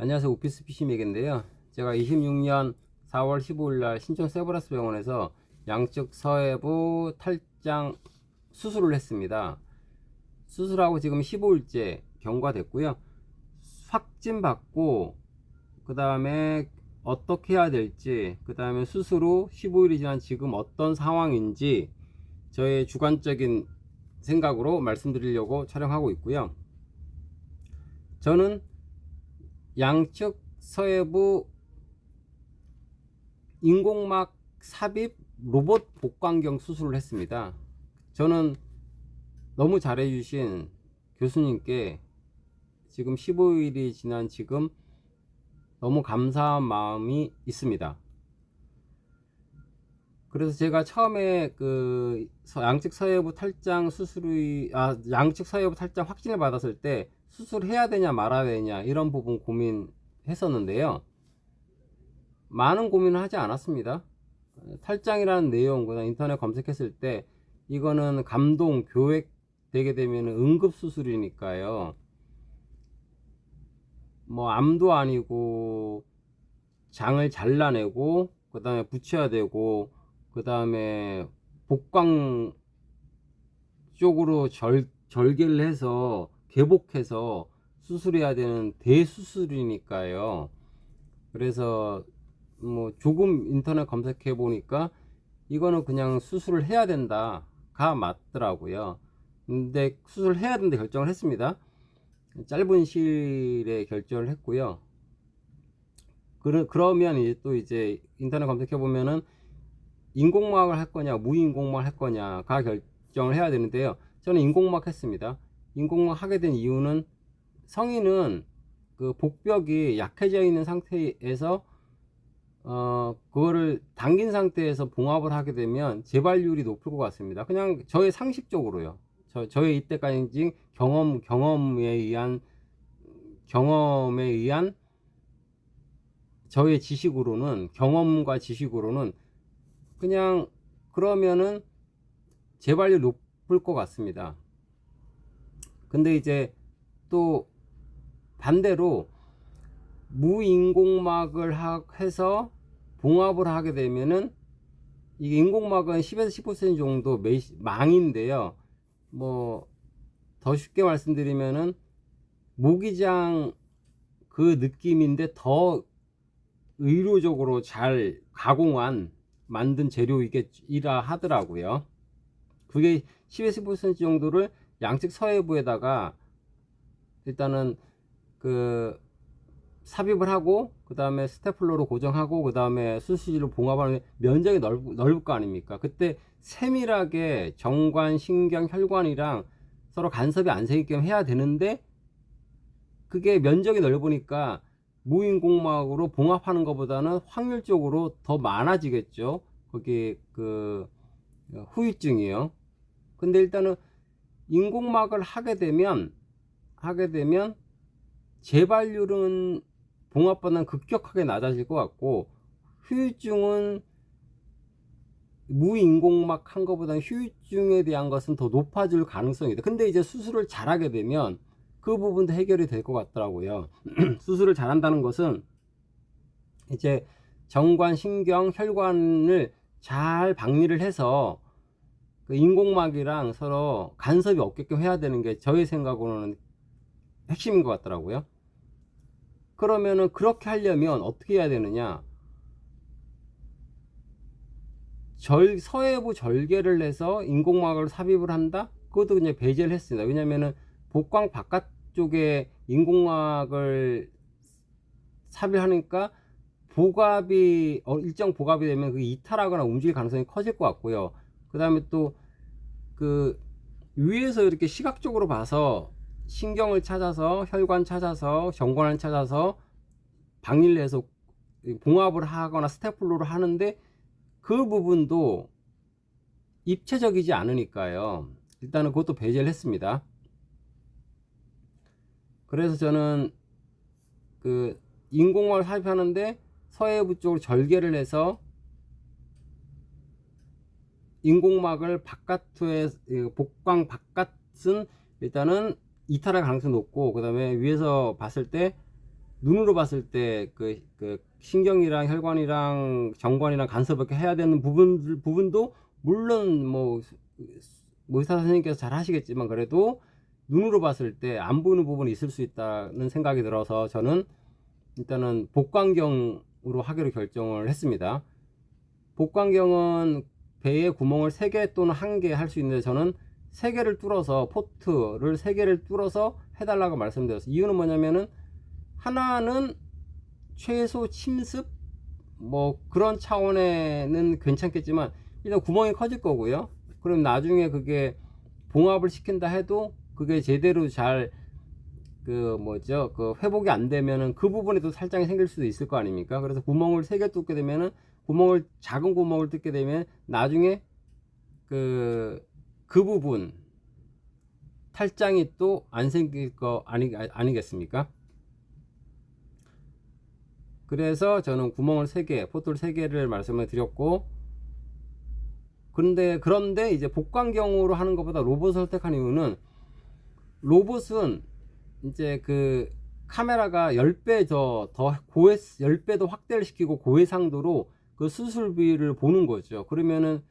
안녕하세요. 오피스 PC맥인데요. 제가 26년 4월 15일 날 신촌 세브라스 병원에서 양측 서해부 탈장 수술을 했습니다. 수술하고 지금 15일째 경과됐고요. 확진 받고 그 다음에 어떻게 해야 될지, 그 다음에 수술 후 15일이 지난 지금 어떤 상황인지 저의 주관적인 생각으로 말씀드리려고 촬영하고 있고요. 저는 양측 서해부 인공막 삽입 로봇 복강경 수술을 했습니다. 저는 너무 잘해주신 교수님께 지금 15일이 지난 지금 너무 감사한 마음이 있습니다. 그래서 제가 처음에 그 양측 서해부 탈장 수술이 양측 서해부 탈장 확진을 받았을 때 수술해야 되냐 말아야 되냐 이런 부분 고민했었는데요. 많은 고민을 하지 않았습니다. 탈장이라는 내용 그다음 인터넷 검색했을 때 이거는 감동 교획 되게 되면 응급 수술이니까요. 뭐 암도 아니고 장을 잘라내고 그 다음에 붙여야 되고 그 다음에 복강 쪽으로 절개를 해서 개복해서 수술해야 되는 대수술이니까요. 그래서 뭐 조금 인터넷 검색해 보니까 이거는 그냥 수술을 해야 된다가 맞더라고요. 근데 수술을 해야 된다 결정을 했습니다. 짧은 시일에 결정을 했고요. 그러면 이제 또 이제 인터넷 검색해 보면은 인공막을 할 거냐 무인공막을 할 거냐가 결정을 해야 되는데요. 저는 인공막 했습니다. 인공막 하게 된 이유는 성인은 그 복벽이 약해져 있는 상태에서 그거를 당긴 상태에서 봉합을 하게 되면 재발률이 높을 것 같습니다. 그냥 저의 상식적으로요. 저의 이때까지 경험에 의한 저의 지식으로는 경험과 지식으로는 그냥 그러면은 재발률 높을 것 같습니다. 근데 이제 또 반대로 무인공막을 해서 봉합을 하게 되면은 이게 인공막은 10에서 15cm 정도 망인데요. 뭐 더 쉽게 말씀드리면은 모기장 그 느낌인데 더 의료적으로 잘 가공한 만든 재료이라 하더라고요. 그게 10에서 15cm 정도를 양측 서해부에다가 일단은 그 삽입을 하고 그 다음에 스테플러로 고정하고 그 다음에 수술실로 봉합하는 면적이 넓을 거 아닙니까? 그때 세밀하게 정관, 신경, 혈관이랑 서로 간섭이 안 생기게끔 해야 되는데 그게 면적이 넓으니까 무인공막으로 봉합하는 것보다는 확률적으로 더 많아지겠죠. 거기 그 후유증이요. 근데 일단은 인공막을 하게 되면 재발률은 봉합보다는 급격하게 낮아질 것 같고 후유증은 무인공막 한 것보다 후유증에 대한 것은 더 높아질 가능성이 있다. 근데 이제 수술을 잘하게 되면 그 부분도 해결이 될 것 같더라고요. 수술을 잘한다는 것은 이제 정관, 신경, 혈관을 잘 박리를 해서 그 인공막이랑 서로 간섭이 없게끔 해야 되는 게 저의 생각으로는 핵심인 것 같더라고요. 그러면은 그렇게 하려면 어떻게 해야 되느냐? 서해부 절개를 해서 인공막을 삽입을 한다? 그것도 그냥 배제를 했습니다. 왜냐면은 복강 바깥쪽에 인공막을 삽입하니까 일정 복압이 되면 그게 이탈하거나 움직일 가능성이 커질 것 같고요. 그 다음에 또 그 위에서 이렇게 시각적으로 봐서 신경을 찾아서 혈관 찾아서 정관을 찾아서 박리를 해서 봉합을 하거나 스테플러를 하는데 그 부분도 입체적이지 않으니까요. 일단은 그것도 배제를 했습니다. 그래서 저는 그 인공막을 삽입하는데 서해부 쪽으로 절개를 해서 인공막을 바깥에 복강 바깥은 일단은 이탈할 가능성이 높고 그 다음에 위에서 봤을 때 눈으로 봤을 때 그 신경이랑 혈관이랑 정관이랑 간섭을 해야 되는 부분도 물론 뭐 의사 선생님께서 잘 하시겠지만 그래도 눈으로 봤을 때 안 보이는 부분이 있을 수 있다는 생각이 들어서 저는 일단은 복강경으로 하기로 결정을 했습니다. 복강경은 배에 구멍을 3개 또는 1개 할 수 있는데 저는 3개를 뚫어서 포트를 3개를 뚫어서 해달라고 말씀드렸어요. 이유는 뭐냐면은 하나는 최소 침습 뭐 그런 차원에는 괜찮겠지만 일단 구멍이 커질 거고요. 그럼 나중에 그게 봉합을 시킨다 해도 그게 제대로 잘 그 뭐죠 그 회복이 안 되면은 그 부분에도 살짝이 생길 수도 있을 거 아닙니까? 그래서 구멍을 3개 뚫게 되면은 작은 구멍을 뚫게 되면 나중에 그 부분 탈장이 또 안 생길 거 아니겠습니까? 그래서 저는 구멍을 3개, 포트를 3개를 말씀을 드렸고, 그런데 이제 복강경으로 하는 것보다 로봇을 선택한 이유는, 로봇은 이제 그 카메라가 10배 더 고해, 10배 더 확대를 시키고 고해상도로 그 수술비를 보는 거죠. 그러면은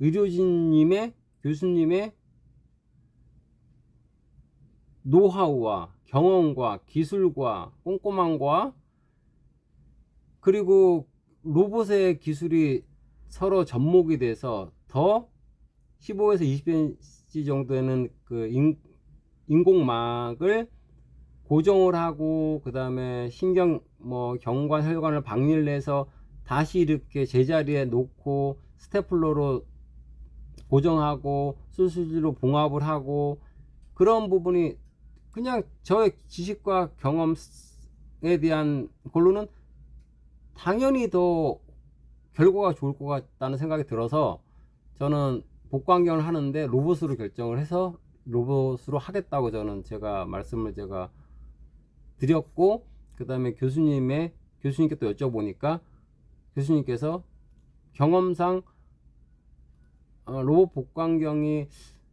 의료진님의, 교수님의 노하우와 경험과 기술과 꼼꼼함과 그리고 로봇의 기술이 서로 접목이 돼서 더 15에서 20cm 정도 되는 그 인공막을 고정을 하고 그 다음에 신경 뭐 경관 혈관을 박리를 해서 다시 이렇게 제자리에 놓고 스테플러로 고정하고 수술지로 봉합을 하고 그런 부분이 그냥 저의 지식과 경험에 대한 걸로는 당연히 더 결과가 좋을 것 같다는 생각이 들어서 저는 복강경을 하는데 로봇으로 결정을 해서 로봇으로 하겠다고 저는 말씀을 드렸고, 그 다음에 교수님께 또 여쭤보니까 교수님께서 경험상 로봇 복강경이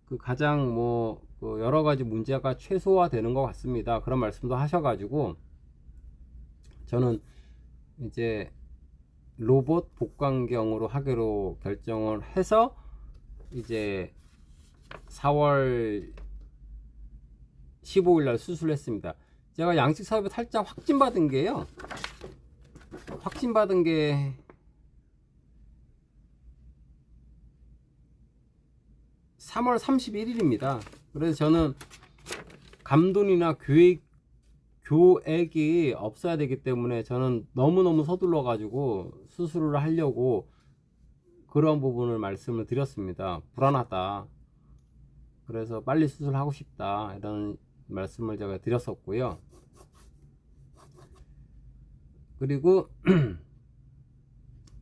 그 가장 그 여러 가지 문제가 최소화되는 것 같습니다. 그런 말씀도 하셔가지고 저는 이제 로봇 복강경으로 하기로 결정을 해서 이제 4월 15일 날 수술했습니다. 제가 양측 사업에 탈장 확진받은 게요. 확진받은 게 3월 31일입니다. 그래서 저는 감돈이나 교액이 없어야 되기 때문에 저는 너무너무 서둘러 가지고 수술을 하려고 그런 부분을 말씀을 드렸습니다. 불안하다. 그래서 빨리 수술하고 싶다. 이런 말씀을 제가 드렸었고요. 그리고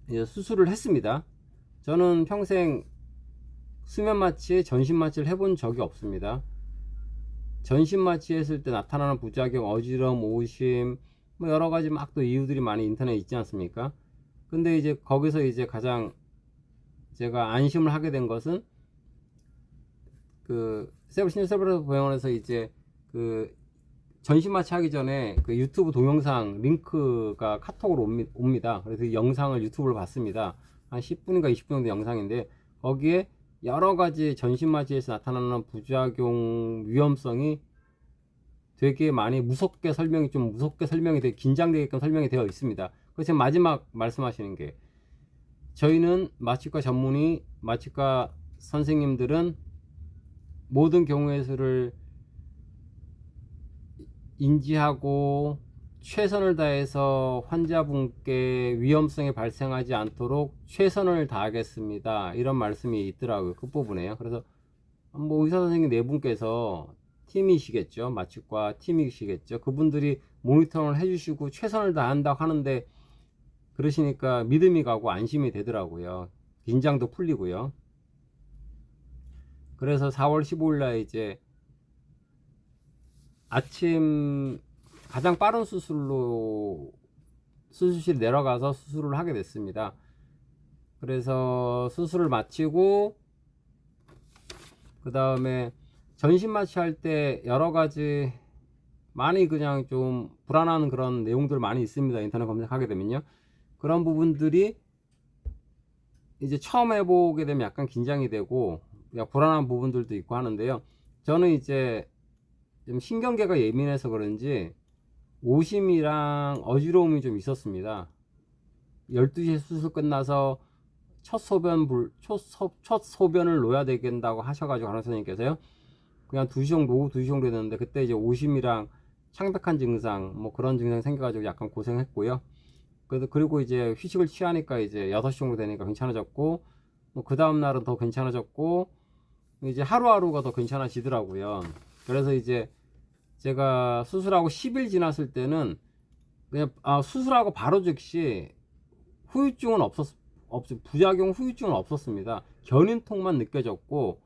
이제 수술을 했습니다. 저는 평생 수면 마취, 전신 마취를 해본 적이 없습니다. 전신 마취 했을 때 나타나는 부작용, 어지러움, 오심, 뭐 여러 가지 막 또 이유들이 많이 인터넷에 있지 않습니까? 근데 이제 거기서 이제 가장 제가 안심을 하게 된 것은 그 신세브란스 병원에서 이제 그 전신 마취 하기 전에 그 유튜브 동영상 링크가 카톡으로 옵니다. 그래서 이 영상을 유튜브로 봤습니다. 한 10분인가 20분 정도 영상인데 거기에 여러 가지 전신 마취에서 나타나는 부작용 위험성이 되게 많이 무섭게 설명이 되게 긴장되게끔 설명이 되어 있습니다. 그래서 마지막 말씀하시는 게 저희는 마취과 선생님들은 모든 경우의 수를 인지하고 최선을 다해서 환자분께 위험성이 발생하지 않도록 최선을 다하겠습니다. 이런 말씀이 있더라고요. 끝부분에요. 그래서 뭐 의사 선생님 네 분께서 팀이시겠죠. 마취과 팀이시겠죠. 그분들이 모니터링을 해주시고 최선을 다한다고 하는데 그러시니까 믿음이 가고 안심이 되더라고요. 긴장도 풀리고요. 그래서 4월 15일 날 이제 아침 가장 빠른 수술로 수술실 내려가서 수술을 하게 됐습니다. 그래서 수술을 마치고 그 다음에 전신 마취할 때 여러 가지 많이 그냥 좀 불안한 그런 내용들 많이 있습니다. 인터넷 검색하게 되면요. 그런 부분들이 이제 처음 해보게 되면 약간 긴장이 되고 불안한 부분들도 있고 하는데요. 저는 이제 좀 신경계가 예민해서 그런지 오심이랑 어지러움이 좀 있었습니다. 12시에 수술 끝나서 첫 소변을 놓아야 되겠다고 하셔가지고 간호사님께서요. 그냥 2시 정도, 오후 2시 정도 됐는데 그때 이제 오심이랑 창백한 증상 뭐 그런 증상 생겨가지고 약간 고생했고요. 그리고 이제 휴식을 취하니까 이제 6시 정도 되니까 괜찮아졌고 뭐 그 다음날은 더 괜찮아졌고 이제 하루하루가 더 괜찮아지더라고요. 그래서 이제 제가 수술하고 10일 지났을 때는 그냥 수술하고 바로 즉시 후유증은 부작용 후유증은 없었습니다. 견인통만 느껴졌고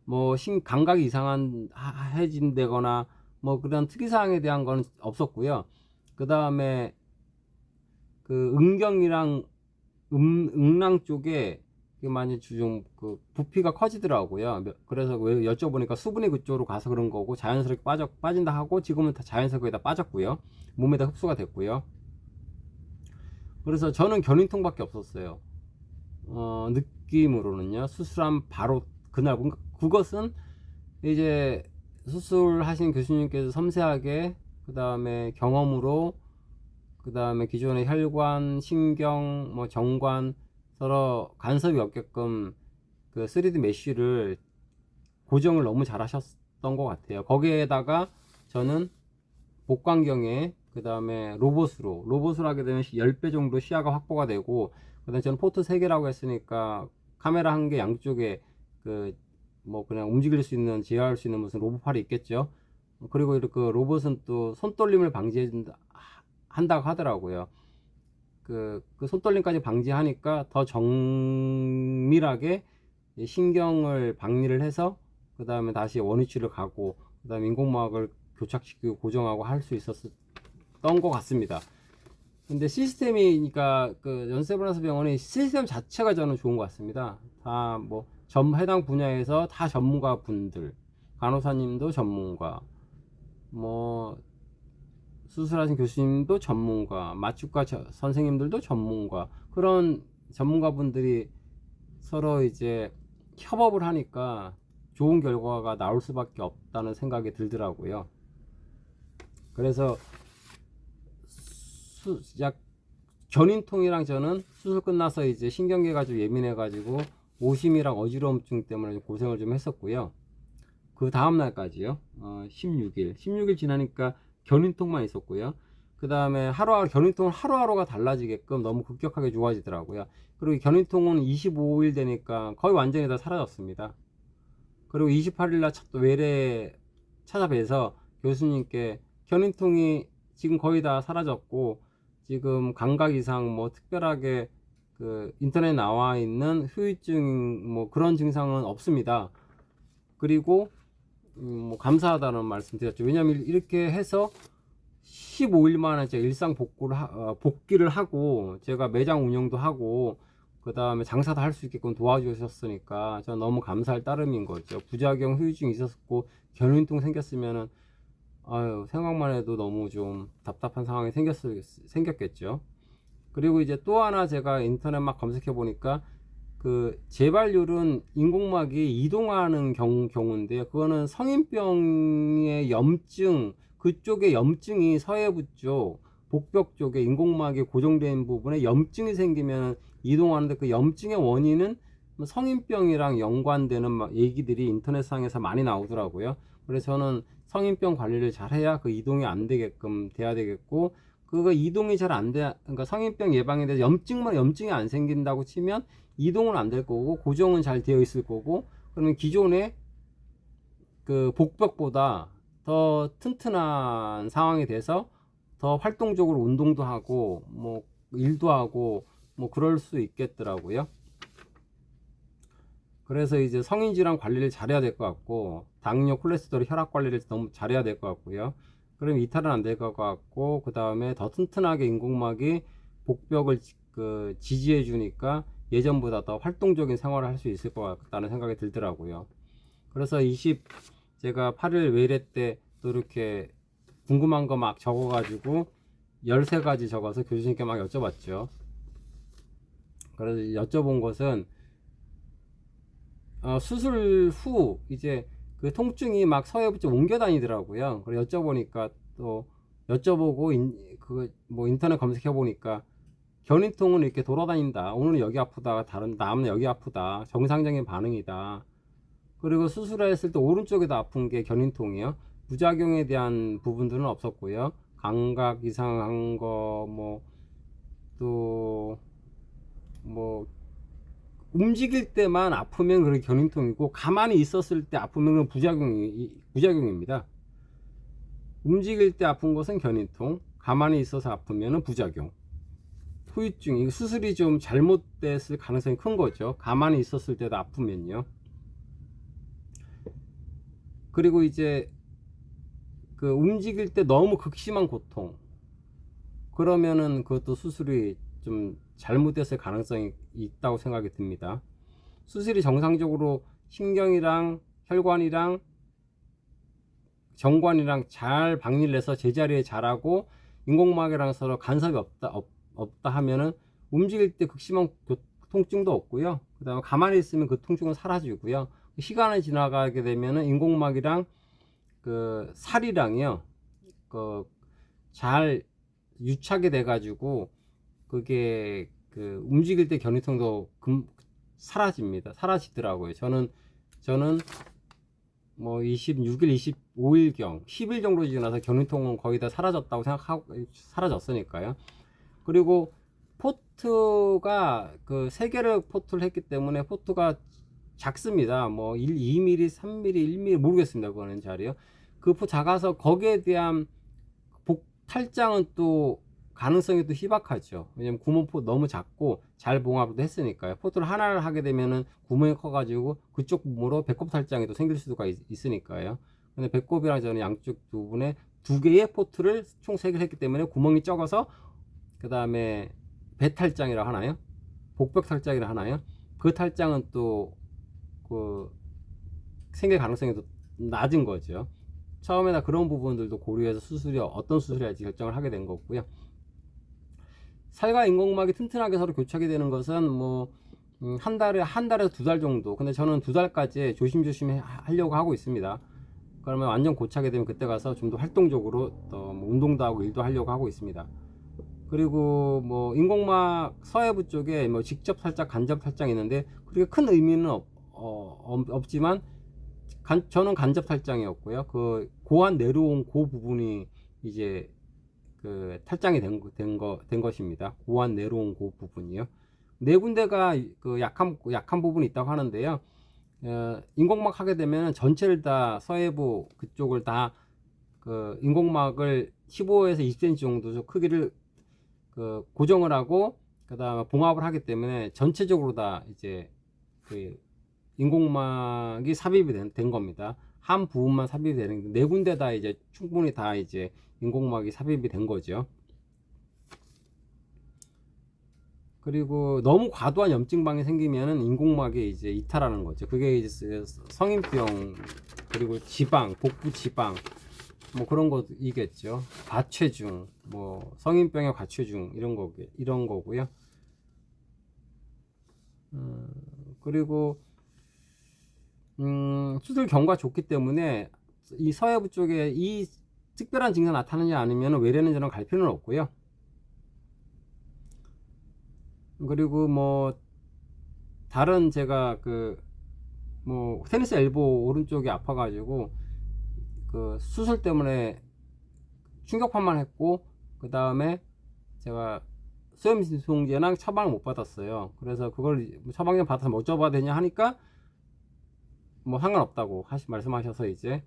뭐 감각이 이상해진다거나 뭐 그런 특이사항에 대한 건 없었고요. 그 다음에 그 음경이랑 음낭 쪽에 많이 좀 그 부피가 커지더라고요. 그래서 왜 여쭤보니까 수분이 그쪽으로 가서 그런 거고 자연스럽게 빠진다 하고 지금은 다 자연스럽게 다 빠졌고요. 몸에다 흡수가 됐고요. 그래서 저는 견인통밖에 없었어요. 느낌으로는요. 수술한 바로 그날 그것은 이제 수술하신 교수님께서 섬세하게 그 다음에 경험으로 그 다음에 기존의 혈관, 신경, 뭐 정관 서로 간섭이 없게끔 그 3D 메쉬를 고정을 너무 잘 하셨던 것 같아요. 거기에다가 저는 복광경에 그 다음에 로봇으로 하게 되면 10배 정도 시야가 확보가 되고 그 다음에 저는 포트 3개라고 했으니까 카메라 1개 양쪽에 그 뭐 그냥 움직일 수 있는 제어할 수 있는 무슨 로봇팔이 있겠죠. 그리고 이렇게 로봇은 또 손떨림을 한다고 하더라고요. 그 손떨림까지 방지하니까 더 정밀하게 신경을 박리를 해서 그 다음에 다시 원위치를 가고 그 다음에 인공막을 교착시키고 고정하고 할 수 있었던 것 같습니다. 근데 시스템이니까 그 연세브라스 병원의 시스템 자체가 저는 좋은 것 같습니다. 다 뭐 해당 분야에서 다 전문가 분들, 간호사님도 전문가, 뭐 수술하신 교수님도 전문가, 마취과 선생님들도 전문가, 그런 전문가분들이 서로 이제 협업을 하니까 좋은 결과가 나올 수밖에 없다는 생각이 들더라고요. 그래서 견인통이랑 저는 수술 끝나서 이제 신경계가 좀 예민해가지고 오심이랑 어지러움증 때문에 고생을 좀 했었고요. 그 다음날까지요. 16일 지나니까 견인통만 있었고요. 그 다음에 견인통은 하루하루가 달라지게끔 너무 급격하게 좋아지더라고요. 그리고 견인통은 25일 되니까 거의 완전히 다 사라졌습니다. 그리고 28일날 외래 찾아뵈서 교수님께 견인통이 지금 거의 다 사라졌고 지금 감각 이상 뭐 특별하게 그 인터넷에 나와 있는 후유증 뭐 그런 증상은 없습니다. 그리고 뭐 감사하다는 말씀 드렸죠. 왜냐면 이렇게 해서 15일 만에 제가 일상 복귀를 하고 제가 매장 운영도 하고 그 다음에 장사도 할 수 있게끔 도와주셨으니까 저는 너무 감사할 따름인 거죠. 부작용 후유증이 있었고 견인통 생겼으면은 생각만 해도 너무 좀 답답한 상황이 생겼겠죠. 그리고 이제 또 하나 제가 인터넷 막 검색해 보니까 그 재발률은 인공막이 이동하는 경우인데요. 그거는 성인병의 염증, 그쪽에 염증이 서해부 쪽, 복벽 쪽에 인공막이 고정된 부분에 염증이 생기면 이동하는데 그 염증의 원인은 성인병이랑 연관되는 얘기들이 인터넷상에서 많이 나오더라고요. 그래서 저는 성인병 관리를 잘 해야 그 이동이 안 되게끔 돼야 되겠고, 그거 이동이 잘 안 돼, 그러니까 성인병 예방에 대해서 염증이 안 생긴다고 치면 이동은 안 될 거고 고정은 잘 되어 있을 거고, 그러면 기존의 그 복벽보다 더 튼튼한 상황이 돼서 더 활동적으로 운동도 하고 뭐 일도 하고 뭐 그럴 수 있겠더라고요. 그래서 이제 성인질환 관리를 잘해야 될 것 같고, 당뇨, 콜레스테롤, 혈압 관리를 너무 잘해야 될 것 같고요. 그럼 이탈은 안 될 것 같고, 그 다음에 더 튼튼하게 인공막이 복벽을 지지해 주니까 예전보다 더 활동적인 생활을 할 수 있을 것 같다는 생각이 들더라고요. 그래서 제가 8일 외래 때 또 이렇게 궁금한 거 막 적어가지고 13가지 적어서 교수님께 막 여쭤봤죠. 그래서 여쭤본 것은 수술 후 이제 그 통증이 막 서해부 쪽 옮겨 다니더라고요. 그래서 여쭤보니까 또 여쭤보고 뭐 인터넷 검색해 보니까 견인통은 이렇게 돌아다닌다. 오늘은 여기 아프다. 다음은 여기 아프다. 정상적인 반응이다. 그리고 수술했을 때 오른쪽에도 아픈 게 견인통이요. 부작용에 대한 부분들은 없었고요. 감각 이상한 거, 뭐 움직일 때만 아프면 그게 견인통이고, 가만히 있었을 때 아프면 부작용입니다. 움직일 때 아픈 것은 견인통, 가만히 있어서 아프면 부작용. 후유증, 수술이 좀 잘못됐을 가능성이 큰 거죠. 가만히 있었을 때도 아프면요. 그리고 이제 그 움직일 때 너무 극심한 고통, 그러면은 그것도 수술이 좀 잘못됐을 가능성이 있다고 생각이 듭니다. 수술이 정상적으로 신경이랑 혈관이랑 정관이랑 잘 박리를 해서 제자리에 잘하고 인공막이랑 서로 간섭이 없다 하면은 움직일 때 극심한 통증도 없고요. 그 다음에 가만히 있으면 그 통증은 사라지고요. 시간이 지나가게 되면은 인공막이랑 그 살이랑요, 그 잘 유착이 돼 가지고 그게 그 움직일 때 견인통도 사라지더라고요. 저는 뭐 26일, 25일경 10일 정도 지나서 견인통은 거의 다 사라졌다고 생각하고, 사라졌으니까요. 그리고 포트가 그 3개를 포트를 했기 때문에 포트가 작습니다. 뭐 2mm, 3mm, 1mm 모르겠습니다. 그거는 잘이요. 그 포 작아서 거기에 대한 탈장은 또 가능성이 또 희박하죠. 왜냐면 구멍포 너무 작고 잘 봉합도 했으니까요. 포트를 하나를 하게 되면은 구멍이 커가지고 그쪽 부분으로 배꼽 탈장이 또 생길 수가 있으니까요. 근데 배꼽이랑 저는 양쪽 부분에 2개의 포트를 총 3개를 했기 때문에 구멍이 적어서, 그 다음에 배 탈장이라 하나요? 복벽 탈장이라 하나요? 그 탈장은 또 그 생길 가능성이 더 낮은 거죠. 처음에나 그런 부분들도 고려해서 어떤 수술을 할지 결정을 하게 된 거고요. 살과 인공막이 튼튼하게 서로 교착이 되는 것은 뭐 한 달에서 2달 정도. 근데 저는 2달까지 조심조심 하려고 하고 있습니다. 그러면 완전 고착이 되면 그때 가서 좀 더 활동적으로 뭐 운동도 하고 일도 하려고 하고 있습니다. 그리고 뭐 인공막 서해부 쪽에 뭐 직접 탈장, 간접 탈장이 있는데 그렇게 큰 의미는 없지만 저는 간접 탈장이었고요. 그 고환 내려온 그 부분이 이제 그 탈장이 된 것입니다. 고환 내려온 그 부분이요. 4군데가 그 약한 부분이 있다고 하는데요. 인공막 하게 되면 전체를 다 서해부 그쪽을 다 그 인공막을 15에서 20cm 정도 크기를 그 고정을 하고 그다음에 봉합을 하기 때문에 전체적으로 다 이제 그 인공막이 삽입이 된 겁니다. 한 부분만 삽입이 되는, 4군데 다 이제 충분히 다 이제 인공막이 삽입이 된 거죠. 그리고 너무 과도한 염증방이 생기면은 인공막이 이제 이탈하는 거죠. 그게 이제 성인병, 그리고 지방, 복부 지방, 뭐 그런 거이겠죠. 과체중, 뭐 성인병의 과체중 이런 거고요. 그리고 수술 경과 좋기 때문에 이 서해부 쪽에 이 특별한 증상 나타나지 않으면 외래는 갈 필요는 없고요. 그리고 뭐 다른 제가 뭐 테니스 엘보 오른쪽이 아파가지고 그 수술 때문에 충격파만 했고, 그 다음에 제가 수염진통제랑 처방을 못 받았어요. 그래서 그걸 처방전 받아서 뭐 어쩌봐야 되냐 하니까 뭐 상관없다고 말씀하셔서 이제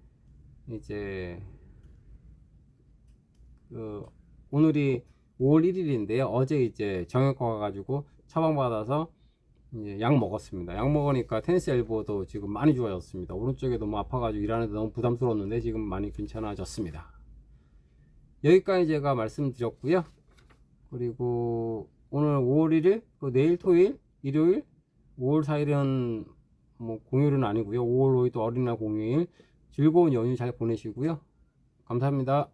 그 오늘이 5월 1일인데요. 어제 이제 정형외과 가가지고 처방 받아서 이제 약 먹었습니다. 약 먹으니까 테니스 엘보도 지금 많이 좋아졌습니다. 오른쪽에 너무 아파가지고 일하는데 너무 부담스러웠는데 지금 많이 괜찮아졌습니다. 여기까지 제가 말씀드렸고요. 그리고 오늘 5월 1일, 내일 토요일, 일요일, 5월 4일은 뭐 공휴일은 아니고요. 5월 5일도 어린이날 공휴일. 즐거운 연휴 잘 보내시고요. 감사합니다.